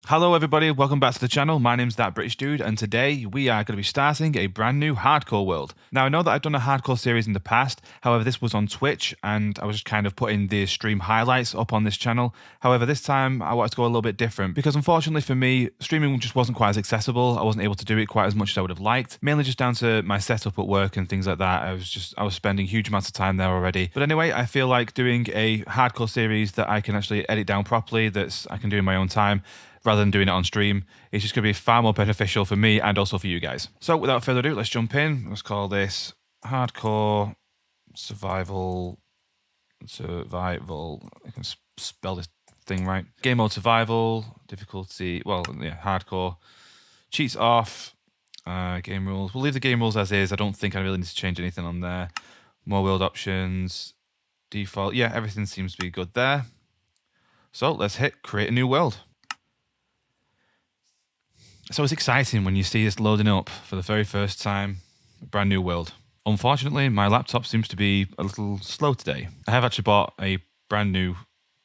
Hello everybody, welcome back to the channel. My name's That British Dude, and today we are going to be starting a brand new hardcore world. Now I know that I've done a hardcore series in the past, however this was on Twitch and I was just kind of putting the stream highlights up on this channel. However this time I wanted to go a little bit different because unfortunately for me, streaming just wasn't quite as accessible. I wasn't able to do it quite as much as I would have liked, mainly just down to my setup at work and things like that. I was spending huge amounts of time there already. But anyway, I feel like doing a hardcore series that I can actually edit down properly, I can do in my own time, rather than doing it on stream. It's just going to be far more beneficial for me and also for you guys. So without further ado, let's jump in. Let's call this Hardcore Survival. I can spell this thing right. Game mode survival, difficulty, hardcore. Cheats off, game rules. We'll leave the game rules as is. I don't think I really need to change anything on there. More world options, default. Yeah, everything seems to be good there. So let's hit create a new world. It's always exciting when you see this loading up for the very first time, a brand new world. Unfortunately, my laptop seems to be a little slow today. I have actually bought a brand new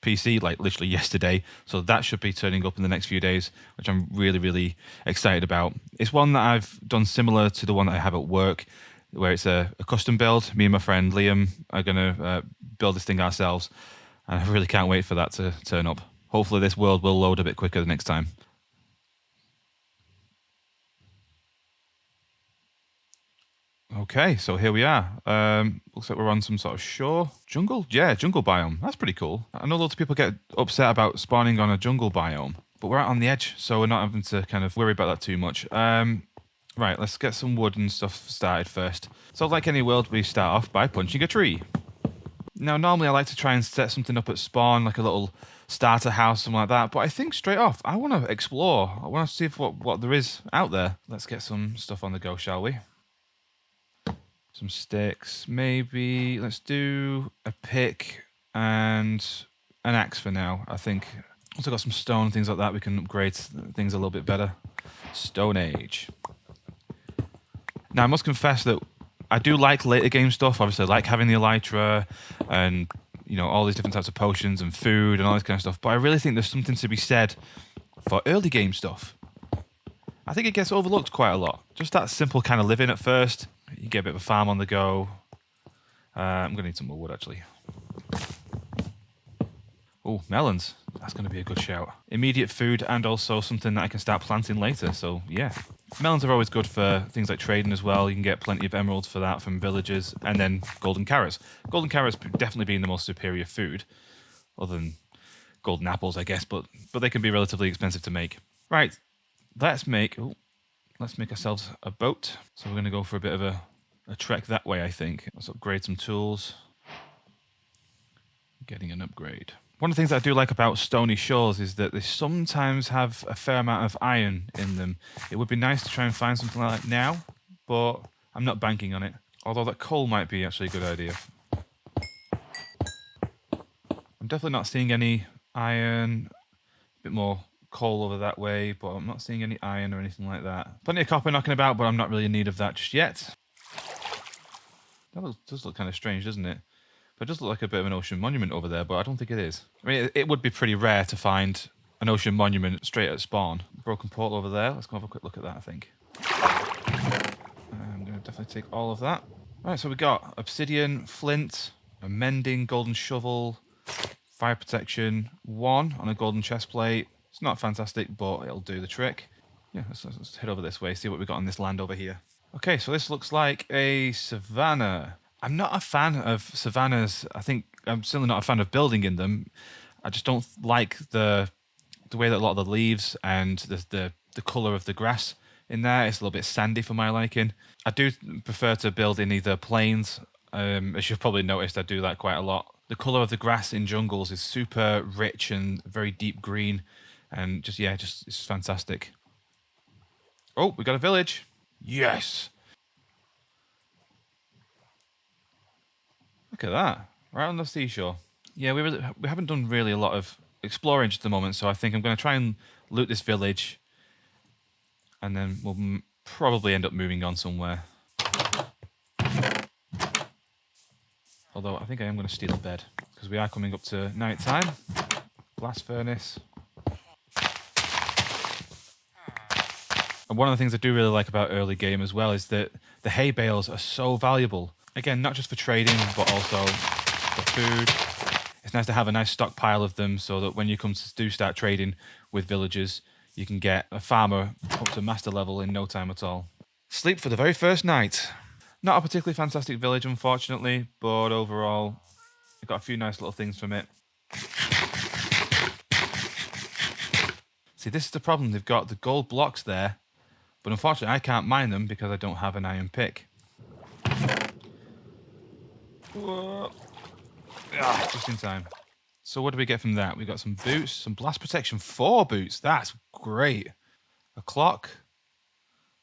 PC like literally yesterday, so that should be turning up in the next few days, which I'm really excited about. It's one that I've done similar to the one that I have at work, where it's a custom build. Me and my friend Liam are going to build this thing ourselves, and I really can't wait for that to turn up. Hopefully this world will load a bit quicker the next time. Okay, so here we are. Looks like we're on some sort of shore. Jungle? Yeah, jungle biome. That's pretty cool. I know lots of people get upset about spawning on a jungle biome, but we're out on the edge, so we're not having to kind of worry about that too much. Right, let's get some wood and stuff started first. So like any world, we start off by punching a tree. Now, normally I like to try and set something up at spawn, like a little starter house, something like that, but I think straight off, I want to explore. I want to see what there is out there. Let's get some stuff on the go, shall we? Some sticks, maybe. Let's do a pick and an axe for now, I think. Also got some stone and things like that. We can upgrade things a little bit better. Stone Age. Now, I must confess that I do like later game stuff. Obviously, I like having the elytra and, you know, all these different types of potions and food and all this kind of stuff. But I really think there's something to be said for early game stuff. I think it gets overlooked quite a lot. Just that simple kind of living at first. You get a bit of a farm on the go. I'm going to need some more wood, actually. Oh, melons. That's going to be a good shout. Immediate food and also something that I can start planting later. So, yeah. Melons are always good for things like trading as well. You can get plenty of emeralds for that from villagers. And then golden carrots. Golden carrots definitely being the most superior food. Other than golden apples, I guess. But they can be relatively expensive to make. Right. Let's make ourselves a boat. So we're going to go for a bit of a trek that way, I think. Let's upgrade some tools. Getting an upgrade. One of the things that I do like about stony shores is that they sometimes have a fair amount of iron in them. It would be nice to try and find something like that now, but I'm not banking on it. Although that coal might be actually a good idea. I'm definitely not seeing any iron. A bit more coal over that way, but I'm not seeing any iron or anything like that. Plenty of copper knocking about, but I'm not really in need of that just yet. That does look kind of strange, doesn't it? But it does look like a bit of an ocean monument over there, but I don't think it is. I mean, it would be pretty rare to find an ocean monument straight at spawn. Broken portal over there. Let's go have a quick look at that, I think. I'm going to definitely take all of that. All right, so we got obsidian, flint, a mending golden shovel, fire protection 1 on a golden chest plate. It's not fantastic, but it'll do the trick. Yeah, let's head over this way, see what we got on this land over here. Okay, so this looks like a savanna. I'm not a fan of savannas. I think I'm certainly not a fan of building in them. I just don't like the way that a lot of the leaves and the colour of the grass in there. It's a little bit sandy for my liking. I do prefer to build in either plains. As you've probably noticed, I do that quite a lot. The colour of the grass in jungles is super rich and very deep green. And just it's fantastic. Oh, we got a village. Yes. Look at that. Right on the seashore. Yeah, we haven't done really a lot of exploring just at the moment, so I think I'm going to try and loot this village. And then we'll probably end up moving on somewhere. Although I think I am going to steal a bed, because we are coming up to night time. Blast furnace. And one of the things I do really like about early game as well is that the hay bales are so valuable. Again, not just for trading, but also for food. It's nice to have a nice stockpile of them so that when you do start trading with villagers, you can get a farmer up to master level in no time at all. Sleep for the very first night. Not a particularly fantastic village, unfortunately, but overall, I got a few nice little things from it. See, this is the problem. They've got the gold blocks there, but unfortunately, I can't mine them because I don't have an iron pick. Just in time. So what do we get from that? We got some boots, some blast protection, 4 boots. That's great. A clock.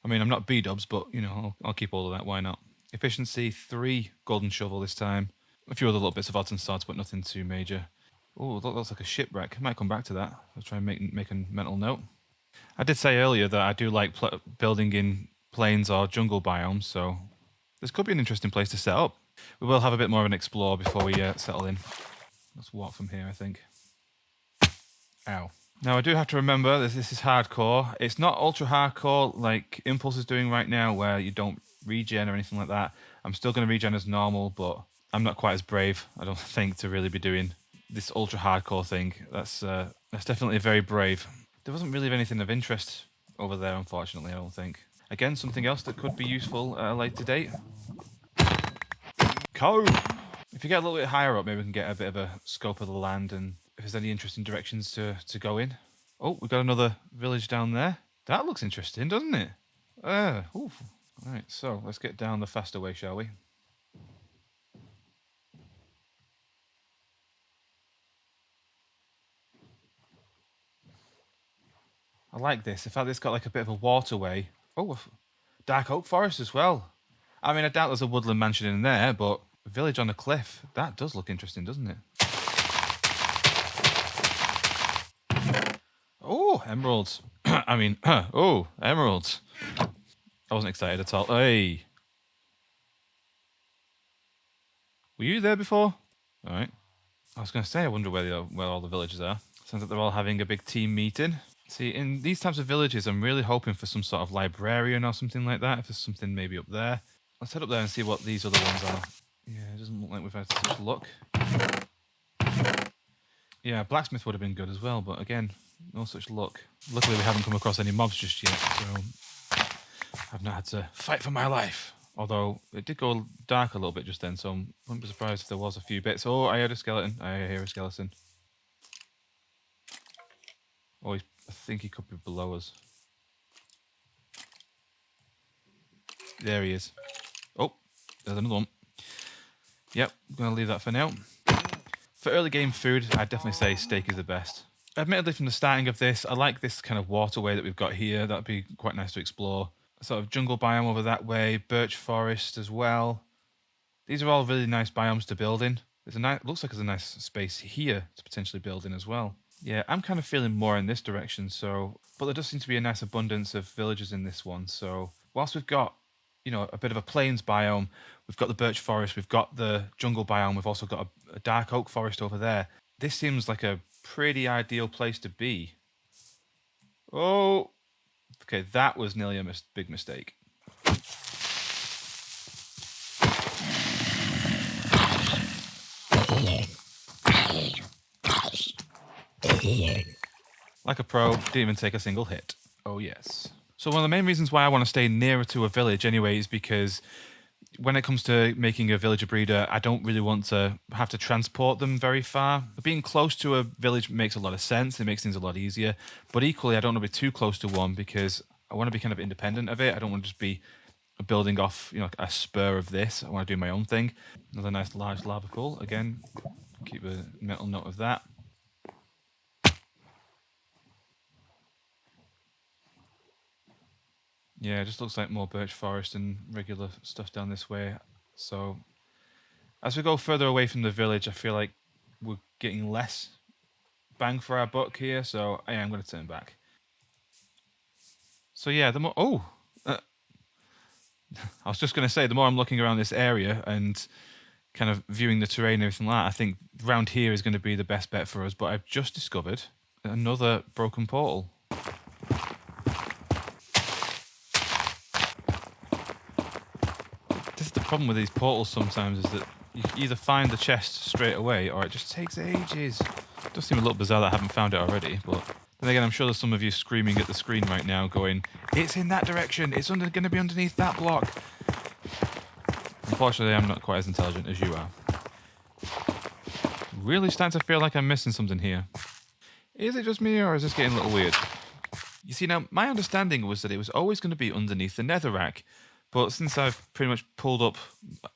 I mean, I'm not B-dubs, but, you know, I'll keep all of that. Why not? Efficiency, 3 golden shovel this time. A few other little bits of odds and sods, but nothing too major. Oh, that looks like a shipwreck. I might come back to that. I'll try and make a mental note. I did say earlier that I do like building in plains or jungle biomes, so this could be an interesting place to set up. We will have a bit more of an explore before we settle in. Let's walk from here, I think. Ow. Now, I do have to remember that this is hardcore. It's not ultra hardcore like Impulse is doing right now, where you don't regen or anything like that. I'm still going to regen as normal, but I'm not quite as brave, I don't think, to really be doing this ultra hardcore thing. That's definitely very brave. There wasn't really anything of interest over there, unfortunately, I don't think. Again, something else that could be useful at a later date. Coal! If you get a little bit higher up, maybe we can get a bit of a scope of the land and if there's any interesting directions to go in. Oh, we've got another village down there. That looks interesting, doesn't it? Oof. Right, so let's get down the faster way, shall we? I like this. In fact, it's got like a bit of a waterway. Oh, dark oak forest as well. I mean, I doubt there's a woodland mansion in there, but a village on a cliff. That does look interesting, doesn't it? Oh, emeralds. I mean, oh, emeralds. I wasn't excited at all. Hey. Were you there before? All right. I was going to say, I wonder where all the villagers are. Sounds like they're all having a big team meeting. See, in these types of villages, I'm really hoping for some sort of librarian or something like that. If there's something maybe up there. Let's head up there and see what these other ones are. Yeah, it doesn't look like we've had such luck. Yeah, blacksmith would have been good as well, but again, no such luck. Luckily, we haven't come across any mobs just yet, so I've not had to fight for my life. Although it did go dark a little bit just then, so I wouldn't be surprised if there was a few bits. Oh, I heard a skeleton. I hear a skeleton. Oh, I think he could be below us. There he is. Oh, there's another one. Yep, I'm going to leave that for now. For early game food, I'd definitely say steak is the best. Admittedly, from the starting of this, I like this kind of waterway that we've got here. That'd be quite nice to explore. Sort of jungle biome over that way, birch forest as well. These are all really nice biomes to build in. There's a nice, looks like there's a nice space here to potentially build in as well. Yeah, I'm kind of feeling more in this direction, so... But there does seem to be a nice abundance of villages in this one, so... Whilst we've got, you know, a bit of a plains biome, we've got the birch forest, we've got the jungle biome, we've also got a dark oak forest over there. This seems like a pretty ideal place to be. Oh! Okay, that was nearly a big mistake. Like a pro, didn't even take a single hit. Oh yes. So one of the main reasons why I want to stay nearer to a village anyway is because when it comes to making a villager breeder, I don't really want to have to transport them very far. Being close to a village makes a lot of sense. It makes things a lot easier. But equally, I don't want to be too close to one because I want to be kind of independent of it. I don't want to just be building off, you know, a spur of this. I want to do my own thing. Another nice large lava pool. Again, keep a mental note of that. Yeah, it just looks like more birch forest and regular stuff down this way. So as we go further away from the village, I feel like we're getting less bang for our buck here. So I am going to turn back. So yeah, the more... Oh! I was just going to say, the more I'm looking around this area and kind of viewing the terrain and everything like that, I think round here is going to be the best bet for us. But I've just discovered another broken portal. problem with these portals sometimes is that you either find the chest straight away or it just takes ages. It does seem a little bizarre that I haven't found it already, but then again, I'm sure there's some of you screaming at the screen right now going, it's in that direction, it's going to be underneath that block. Unfortunately, I'm not quite as intelligent as you are. Really starting to feel like I'm missing something here. Is it just me or is this getting a little weird? You see, now, my understanding was that it was always going to be underneath the netherrack, but since I've pretty much pulled up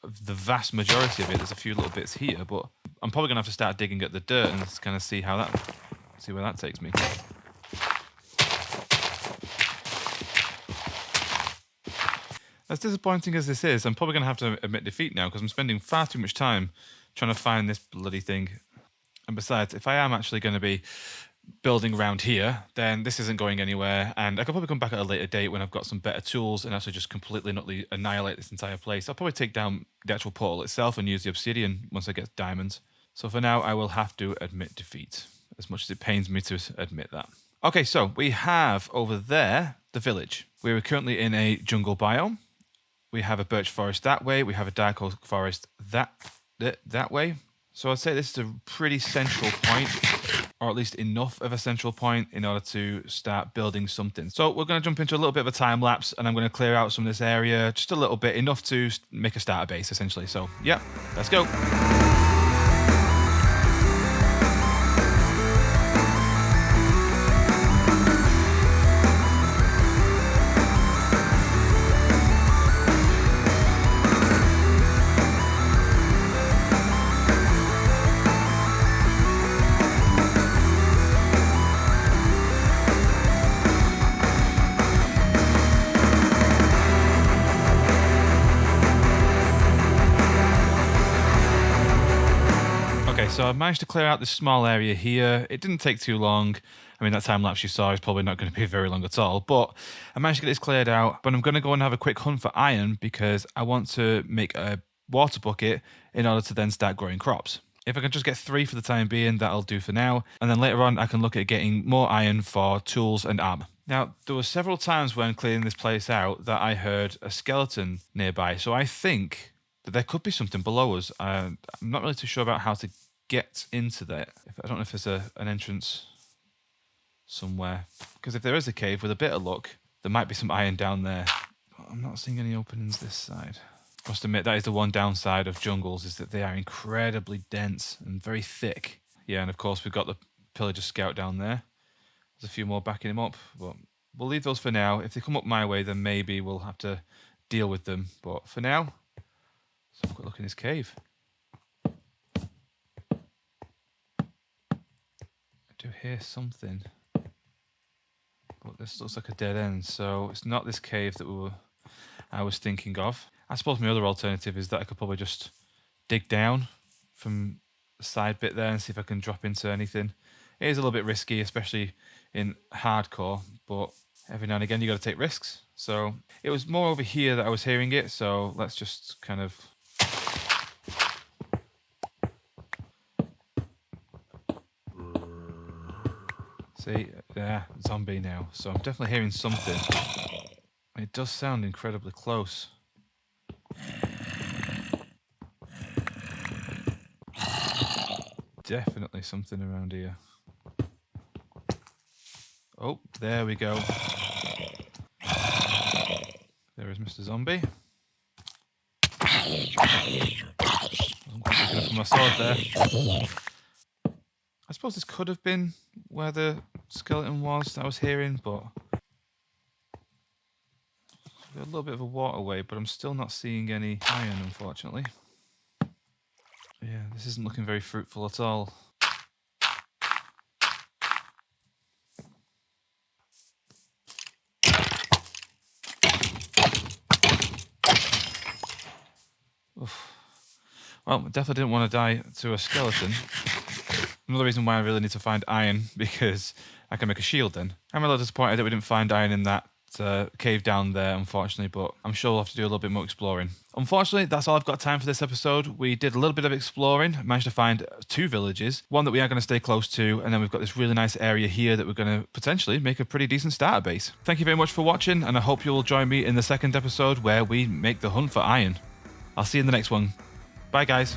the vast majority of it, there's a few little bits here, but I'm probably going to have to start digging at the dirt and kind of see where that takes me. As disappointing as this is, I'm probably going to have to admit defeat now because I'm spending far too much time trying to find this bloody thing. And besides, if I am actually going to be building around here, then this isn't going anywhere, and I could probably come back at a later date when I've got some better tools and actually just completely not annihilate this entire place. I'll probably take down the actual portal itself and use the obsidian once I get diamonds. So for now, I will have to admit defeat, as much as it pains me to admit that. Okay, so we have over there the village. We're currently in a jungle biome. We have a birch forest that way. We have a dark oak forest that way. So I'd say this is a pretty central point, or at least enough of a central point in order to start building something. So we're going to jump into a little bit of a time lapse, and I'm going to clear out some of this area, just a little bit, enough to make a starter base, essentially. So yeah, let's go. So I've managed to clear out this small area here. It didn't take too long. I mean, that time lapse you saw is probably not going to be very long at all, but I managed to get this cleared out. But I'm going to go and have a quick hunt for iron because I want to make a water bucket in order to then start growing crops. If I can just get 3 for the time being, that'll do for now. And then later on, I can look at getting more iron for tools and armor. Now, there were several times when clearing this place out that I heard a skeleton nearby. So I think that there could be something below us. I'm not really too sure about how to get into that. I don't know if there's an entrance somewhere, because if there is a cave, with a bit of luck, there might be some iron down there. But I'm not seeing any openings this side. I must admit, that is the one downside of jungles, is that they are incredibly dense and very thick. Yeah, and of course we've got the pillager scout down there. There's a few more backing him up, but we'll leave those for now. If they come up my way, then maybe we'll have to deal with them. But for now, let's have a quick look in this cave. I do hear something, but this looks like a dead end, so it's not this cave that I was thinking of. I suppose my other alternative is that I could probably just dig down from the side bit there and see if I can drop into anything. It is a little bit risky, especially in hardcore, but every now and again you got to take risks. So it was more over here that I was hearing it, so let's just kind of... See, yeah, zombie now. So I'm definitely hearing something. It does sound incredibly close. Definitely something around here. Oh, there we go. There is Mr. Zombie. Wasn't quite looking for my sword there. I suppose this could have been where the skeleton was that I was hearing, but a little bit of a waterway, but I'm still not seeing any iron, unfortunately. Yeah, this isn't looking very fruitful at all. Oof. Well, I definitely didn't want to die to a skeleton. Another reason why I really need to find iron, because I can make a shield then. I'm a little disappointed that we didn't find iron in that cave down there, unfortunately, but I'm sure we'll have to do a little bit more exploring. Unfortunately, that's all I've got time for this episode. We did a little bit of exploring, managed to find 2 villages, one that we are going to stay close to, and then we've got this really nice area here that we're going to potentially make a pretty decent starter base. Thank you very much for watching, and I hope you'll join me in the second episode where we make the hunt for iron. I'll see you in the next one. Bye, guys.